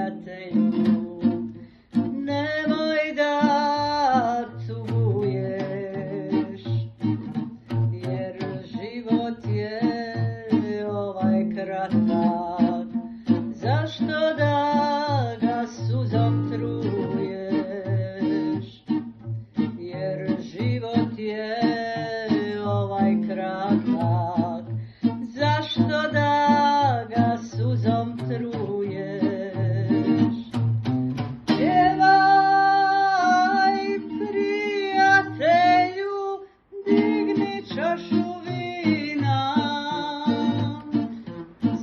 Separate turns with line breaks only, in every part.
prijatelju, nemoj da tuguješ, jer život je ovaj kratak, zašto da ga suzom truješ, jer život je ovaj kratak, zašto da ga suzom truješ. Pjevaj, prijatelju, digni čašu vina,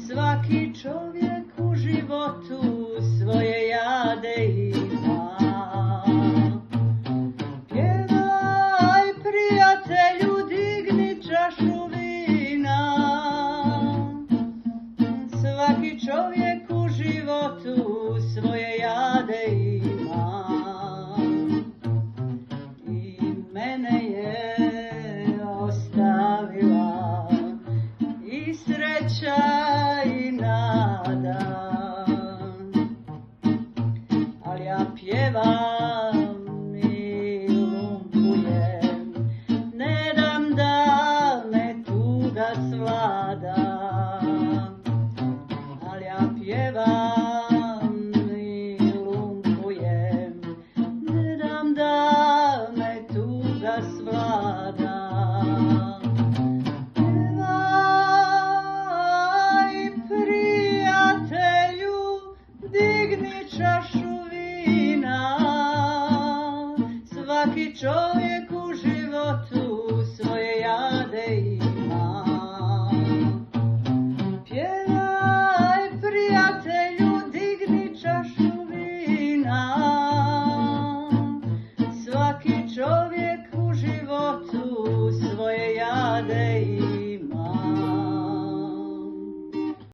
svaki čovjek u životu svoje jade ima. Pjevaj, prijatelju, digni čašu vina, svaki čovjek